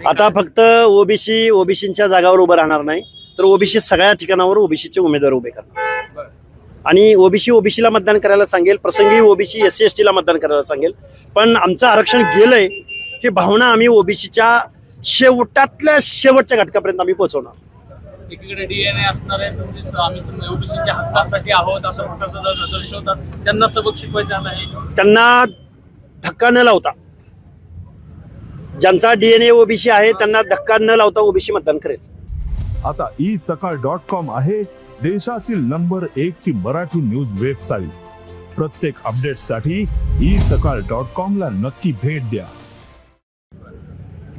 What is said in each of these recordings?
आता फक्त ओबीसीच्या जागावर उभं राहणार नाही, तर ओबीसी सगळ्या ठिकाणावर ओबीसीचे उमेदवार उभे करणार आणि ओबीसीला मतदान करायला सांगेल, प्रसंगी ओबीसी SC ST ला मतदान करायला सांगेल. पण आमचं आरक्षण गेलंय ही भावना आम्ही ओबीसीच्या शेवटातल्या शेवटच्या घटकापर्यंत आम्ही पोहोचवणार. एकीकडे DNA असणार आहे, म्हणजे आम्ही ओबीसीच्या हक्कासाठी आहोत असं प्रकारचं दर्शवतात. त्यांना सबक शिकवायचं आहे, त्यांना धक्का न लावता, ज्यांचा DNA ओबीसी आहे त्यांना धक्का न लावता ओबीसी मतदान करेल. आता isakal.com आहे देशातील नंबर 1 ची मराठी न्यूज वेबसाईट. प्रत्येक अपडेटसाठी isakal.com ला नक्की भेट द्या.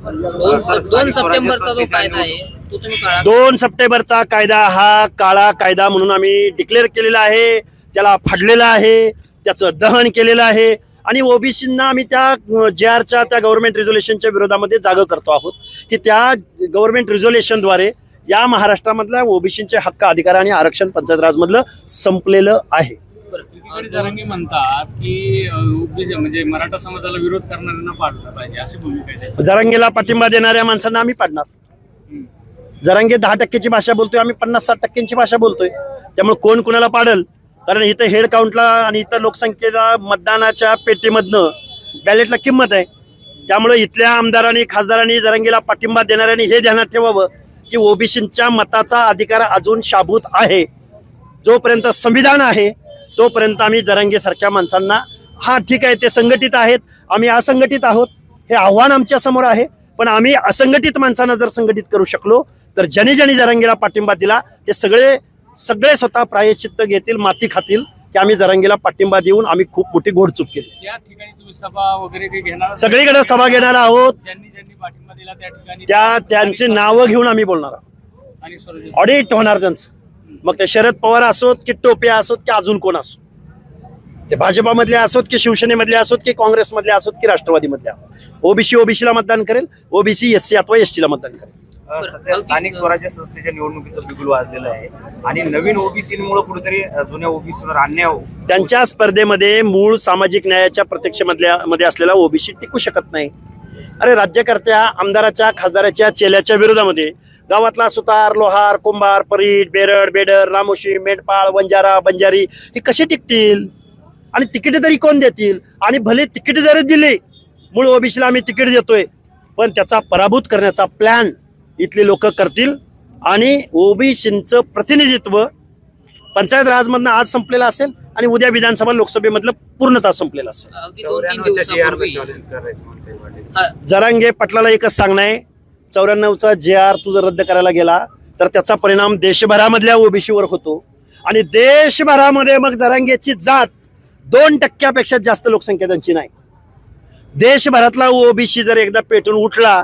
2 सप्टेंबरचा जो कायदा आहे तो तुम्ही काळा 2 सप्टेंबरचा कायदा हा काळा कायदा म्हणून आम्ही डिक्लेअर केलेला आहे, त्याला फाडलेला आहे, त्याचं दहन केलेलं आहे आणि ओबीसींना आम्ही त्या JRच्या त्या गव्हर्नमेंट रिझोल्युशनच्या विरोधामध्ये जागं करतो आहोत की त्या गव्हर्नमेंट रिझोल्युशनद्वारे या महाराष्ट्रामधल्या ओबीसींचे हक्क, अधिकार आणि आरक्षण पंचायत राजमधलं संपलेलं आहे. जरांगे म्हणतात की ओबीसी म्हणजे मराठा समाजाला विरोध करणाऱ्यांना पाडलं पाहिजे अशी भूमिका आहे. जरांगेला पाठिंबा देणाऱ्या माणसांना आम्ही पाडणार. जरांगे 10% भाषा बोलतोय, आम्ही 50-60% भाषा बोलतोय. त्यामुळे कोण कुणाला पाडल, कारण इथं हेड काउंटला आणि इतर लोकसंख्येला मतदानाच्या पेटीमधनं बॅलेटला किंमत आहे. त्यामुळे इथल्या आमदारांनी, खासदारांनी, जरांगेला पाठिंबा देणाऱ्यांनी हे ध्यानात ठेवावं की ओबीसींच्या मताचा अधिकार अजून शाबूत आहे. जोपर्यंत संविधान आहे तोपर्यंत आम्ही जरांगेसारख्या माणसांना, हा ठीक आहे ते संघटित आहेत, आम्ही असंघटित आहोत, हे आव्हान आमच्या समोर आहे. पण आम्ही असंघटित माणसांना जर संघटित करू शकलो तर ज्यांनी जरांगेला पाठिंबा दिला ते सगळे स्वतः प्रायश्चित्त घेतील, माती खातील की आम्ही जरांगेला पाठिंबा देऊन आम्ही खूप मोठी घोडचूक केली. या ठिकाणी तुम्ही सभा वगैरे काही घेणार? सगळीकडे सभा घेणार आहोत. ज्यांनी पाठिंबा दिला त्या ठिकाणी त्यांची नावं घेऊन आम्ही बोलणार आहोत आणि ऑडिट होणार त्यांचं. मग ते शरद पवार असोत की टोपे असोत की अजून कोण असो, ते भाजपामधले असोत की शिवसेनेमधले असोत की काँग्रेसमधले असोत की राष्ट्रवादीमधले. ओबीसीला मतदान करेल, ओबीसी SC अथवा ST ला मतदान करेल. सध्या स्थानिक स्वराज्य संस्थेच्या निवडणुकीचं बिगुल वाजलेलं आहे आणि नवीन ओबीसीमुळे कुठेतरी जुन्या ओबीसीवर अन्याय त्यांच्या स्पर्धेमध्ये मूळ सामाजिक न्यायाच्या प्रत्यक्षमध्ये असलेला ओबीसी टिकू शकत नाही. अरे राज्यकर्त्या, आमदाराच्या, खासदाराच्या चेल्याच्या विरोधामध्ये गावातला सुतार, लोहार, कुंभार, परीट, बेरड, बेडर, रामोशी, मेंढपाळ, वंजारा, बंजारी हे कसे टिकतील आणि तिकीट तरी कोण देतील? आणि भले तिकीट जरी दिले, मूळ ओबीसीला आम्ही तिकीट देतोय, पण त्याचा पराभूत करण्याचा प्लॅन इथले लोक करतील आणि ओबीसींचं प्रतिनिधित्व पंचायत राजमधनं आज संपलेलं असेल आणि उद्या विधानसभा लोकसभेमधलं पूर्णतः संपलेलं असेल. अगदी 2-3 दिवसापूर्वी जरांगे पाटलाला एकच सांगणं आहे, 94चा JR तू जर रद्द करायला गेला तर त्याचा परिणाम देशभरामधल्या ओबीसीवर होतो आणि देशभरामध्ये मग जरांगेची जात 2% जास्त लोकसंख्या त्यांची नाही. देशभरातला ओबीसी जर एकदा पेटून उठला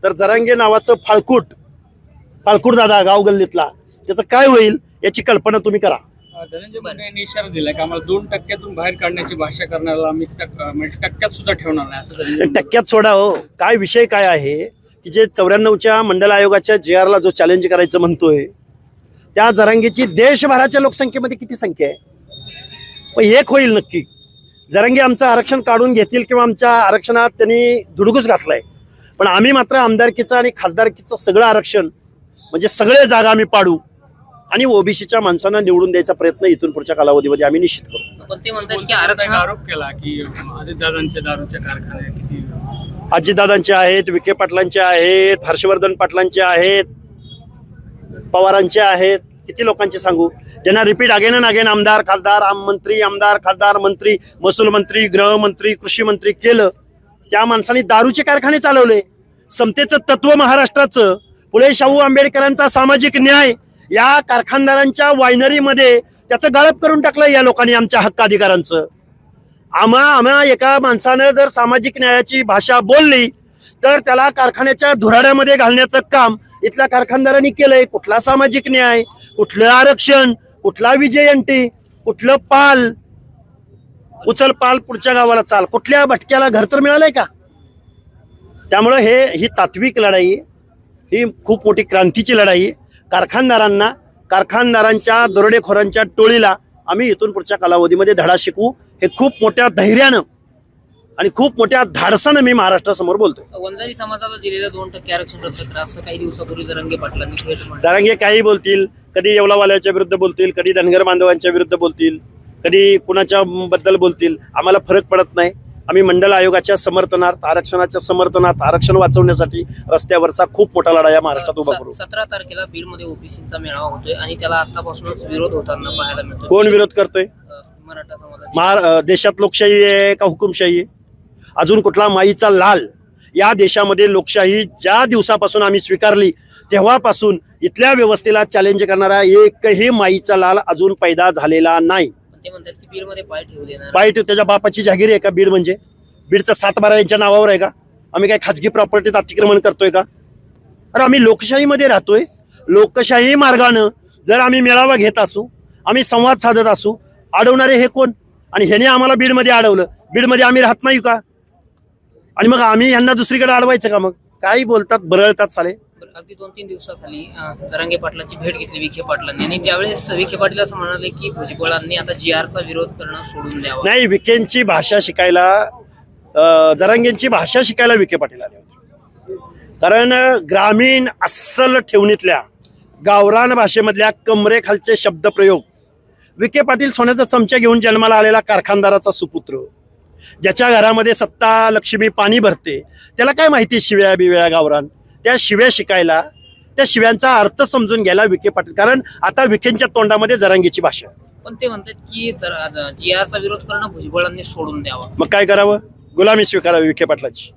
तर जरांगे नावाचं फाळकूट दादा गाव गल्लीतला त्याचं काय होईल याची कल्पना तुम्ही करा. धनंजय मुंडे यांनी इशारा दिलाय की आम्हाला 2%तून बाहेर काढण्याची भाषा करण्याला आम्ही म्हणजे टक्क्यात सुद्धा ठेवणार नाही असं. टक्क्यात सोडा हो, काय विषय काय आहे की जे 94च्या मंडल आयोगाच्या JRला जो चॅलेंज करायचं म्हणतोय त्या जरांगेची देशभराच्या लोकसंख्येमध्ये किती संख्या आहे? पण एक होईल नक्की, जरांगे आमचं आरक्षण काढून घेतील किंवा आमच्या आरक्षणात त्यांनी धुडगूस घातलाय. पण आम्ही मात्र आमदारकीचं आणि खासदारकीचं सगळं आरक्षण म्हणजे सगळे जागा आम्ही पाडू आणि ओबीसीच्या माणसांना निवडून द्यायचा प्रयत्न इथून पुढच्या कालावधीमध्ये आम्ही निश्चित करू. पण ते म्हणतात की आरक्षण आरोप केला की अजितदादांचे दारूचे कारखाने किती अजितदादांचे आहेत, विखे पाटलांचे आहेत, हर्षवर्धन पाटलांचे आहेत, पवारांचे आहेत, किती लोकांचे सांगू ज्यांना रिपीट अगेन अँड अगेन आमदार खासदार मंत्री, आमदार खासदार मंत्री, महसूल मंत्री, गृहमंत्री, कृषी मंत्री केलं. त्या माणसांनी दारूचे कारखाने चालवले. समतेचं तत्व महाराष्ट्राचं, पुढे शाहू आंबेडकरांचा सामाजिक न्याय या कारखानदारांच्या वायनरीमध्ये त्याचं गाळप करून टाकलं या लोकांनी आमच्या हक्क अधिकारांचं. आम्हा एका माणसानं जर सामाजिक न्यायाची भाषा बोलली तर त्याला कारखान्याच्या धुराड्यामध्ये घालण्याचं काम इथल्या कारखानदारांनी केलंय. कुठला सामाजिक न्याय, कुठलं आरक्षण, कुठला विजयंती, कुठलं पाल, उचल पाल पुढच्या गावाला चाल, कुठल्या भटक्याला घर तर मिळालंय का? त्यामुळं ही तात्विक लढाई, ही खूप मोठी क्रांतीची लढाई. कारखानदारांच्या दरोडेखोरांच्या टोळीला आम्ही इथून पुढच्या कालावधीमध्ये धडा शिकवू. हे खूप मोठ्या धैर्यानं आणि खूप मोठ्या धाडसानं मी महाराष्ट्रासमोर बोलतोय. वंजारी समाजाला दिलेलं 2% आरक्षण रद्द करा असं काही दिवसापूर्वी जरांगे पाटलांनी थेट म्हटलं. जरांगे काही बोलतील, कधी येवलावाल्याच्या विरुद्ध बोलतील, कधी धनगर बांधवांच्या विरुद्ध बोलतील, कधी कुणाच्या बद्दल बोलतील, आम्हाला फरक पडत नाही. आम्ही मंडल आयोगाच्या समर्थनार्थ, आरक्षणाच्या समर्थनार्थ, आरक्षण वाचवण्यासाठी रस्त्यावरचा खूप मोठा लढा या महाराष्ट्रात उभा करू. 17 तारखेला बीडमध्ये ओबीसीचा मेळावा होतोय आणि त्याला आतापासूनच विरोध होताना पाहायला मिळतो. कोण विरोध करतोय? मराठा समाज. देशात लोकशाही आहे का हुकुमशाही आहे? अजून कुठला माईचा लाल? या देशामध्ये लोकशाही ज्या दिवसापासून आम्ही स्वीकारली तेव्हापासून इथल्या व्यवस्थेला चॅलेंज करणारा एकही माईचा लाल अजून पैदा झालेला नाही. ते म्हणतात की बीडमध्ये पाय ठेवू देणार. पाय ठेव, त्याच्या बापाची जागीर आहे का बीड? म्हणजे बीडचं 7-12 यांच्या नावावर आहे का? आम्ही काय खाजगी प्रॉपर्टीत अतिक्रमण करतोय का? अरे आम्ही लोकशाहीमध्ये राहतोय. लोकशाही मार्गानं जर आम्ही मेळावा घेत असू, आम्ही संवाद साधत असू, अडवणारे हे कोण? आणि ह्याने आम्हाला बीडमध्ये अडवलं. बीडमध्ये आम्ही राहत नाही का? आणि मग आम्ही यांना दुसरीकडे अडवायचं का? मग काही बोलतात, बरळतात साले. अगदी 2-3 दिवसाखाली जरांगे पाटलांची भेट घेतली विखे पाटलांनी आणि त्यावेळेस विखे पाटील असं म्हणाले की भुजबळांनी आता GR चा विरोध करणं सोडून द्यावा. नाही, विखेंची भाषा शिकायला, जरांगेंची भाषा शिकायला विखे पाटील आले होते. कारण ग्रामीण अस्सल ठेवणीतल्या गावरान भाषेमधल्या कमरेखालचे शब्दप्रयोग, विखे पाटील सोन्याचा चमचा घेऊन जन्माला आलेला कारखानदाराचा सुपुत्र, ज्याच्या घरामध्ये सत्ता लक्ष्मी पाणी भरते, त्याला काय माहिती शिव्या बिव्या गावरान? त्या शिव्या शिकायला, त्या शिव्यांचा अर्थ समजून घ्यायला विखे पाटील. कारण आता विखेंच्या तोंडामध्ये जरांगेची भाषा. पण ते म्हणतात की GR चा विरोध करणं भुजबळांनी सोडून द्यावा. मग काय करावं? गुलामी स्वीकारावी विखे पाटलांची.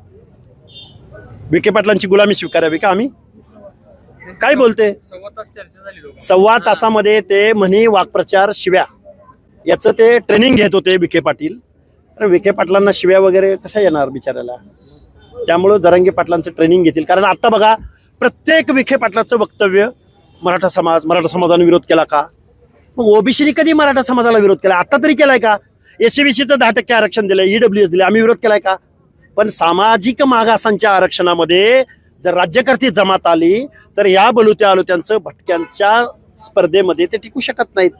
विखे पाटलांची गुलामी स्वीकारावी का आम्ही? काय बोलते? चर्चा झाली. 1.25 तासामध्ये ते म्हणी, वाक्प्रचार, शिव्या याचं ते ट्रेनिंग घेत होते विखे पाटील. आणि विखे पाटलांना शिव्या वगैरे कसा येणार बिचारायला? त्यामुळं जरांगे पाटलांचं ट्रेनिंग घेतील. कारण आता बघा, प्रत्येक विखे पाटलाचं वक्तव्य मराठा समाजाने विरोध केला का? मग ओबीसीने कधी मराठा समाजाला विरोध केला? आता तरी केलाय का? SCBCचं 10% आरक्षण दिलंय, EWS दिले, आम्ही विरोध केलाय का? पण सामाजिक मागासांच्या आरक्षणामध्ये जर राज्यकर्ती जमात आली तर या बलुत्या आलुत्यांचं भटक्यांच्या स्पर्धेमध्ये ते टिकू शकत नाहीत.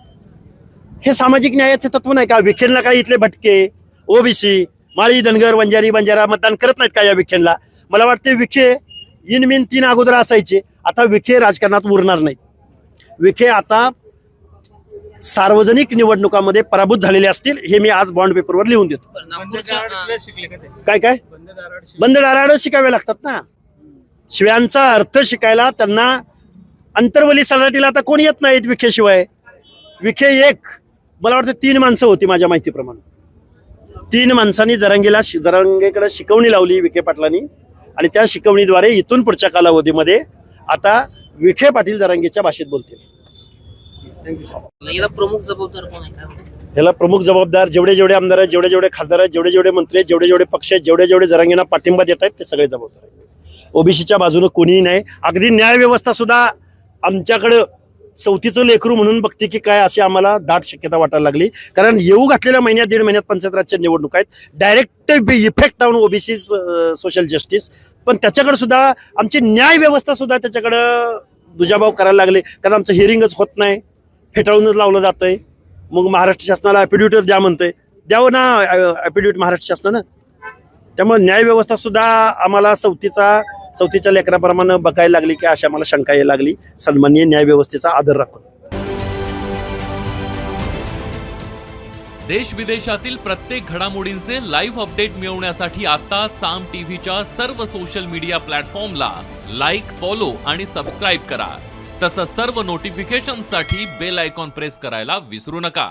हे सामाजिक न्यायाचे तत्व नाही का? विखेंना काय इथले भटके, ओबीसी, माळी, धनगर, वंजारी, बंजारा मतदान करत नाहीत का या विखेंना? मला वाटते विखे इनमिन 3 अगोदर असायचे, आता विखे राजकारणात उरणार नाहीत. विखे आता सार्वजनिक निवडणुकांमध्ये पराभूत झालेले असतील, हे मी आज बॉन्ड पेपरवर लिहून देतो. काय काय बंद दाराड शिकावे लागतात ना. शिव्यांचा अर्थ शिकायला त्यांना अंतर्वली सराटीला आता कोणी येत नाहीत विखेशिवाय. विखे एक, मला वाटतं 3 माणसं होती माझ्या माहितीप्रमाणे. 3 माणसांनी जरांगेकडे शिकवणी लावली विखे पाटलांनी आणि त्या शिकवणीद्वारे इथून पुढच्या कालावधीमध्ये आता विखे पाटील जरांगेच्या भाषेत बोलतील. याला प्रमुख जबाबदार कोण आहे काय? याला प्रमुख जबाबदार जेवढे आमदार आहेत, जेवढे खासदार आहेत, जेवढे मंत्री आहेत, जेवढे पक्ष आहेत, जेवढे जरांगेंना पाठिंबा देत आहेत, ते सगळे जबाबदार आहेत. ओबीसीच्या बाजूने कोणीही नाही. अगदी न्याय व्यवस्था सुद्धा आमच्याकडं सवतीचं लेकरू म्हणून बघते की काय, अशी आम्हाला दाट शक्यता वाटायला लागली. कारण येऊ घातलेल्या महिन्यात 1.5 महिन्यात पंचायत राजच्या निवडणूक आहेत, direct effect on OBC social justice. पण त्याच्याकडे सुद्धा आमची न्याय व्यवस्था सुद्धा त्याच्याकडं दुजाभाव करायला लागले. कारण आमचं हिअरिंगच होत नाही, फेटाळूनच लावलं जातंय. मग महाराष्ट्र शासनाला ॲफिडेव्हिट द्या म्हणतंय, द्यावं ना ॲफिडेव्हिट महाराष्ट्र शासनानं. त्यामुळे न्याय व्यवस्था सुद्धा आम्हाला सवतीच्या लेकराप्रमाणे बघायला लागली की अशी आम्हाला शंका यायला लागली. सन्माननीय न्याय व्यवस्थेचा आदर राखून देश विदेशातील प्रत्येक घडामोडींचे लाईव्ह अपडेट मिळवण्यासाठी आता साम टीव्हीच्या सर्व सोशल मीडिया प्लॅटफॉर्मला लाईक, फॉलो आणि सबस्क्राईब करा. तसंच सर्व नोटिफिकेशनसाठी बेल आयकॉन प्रेस करायला विसरू नका.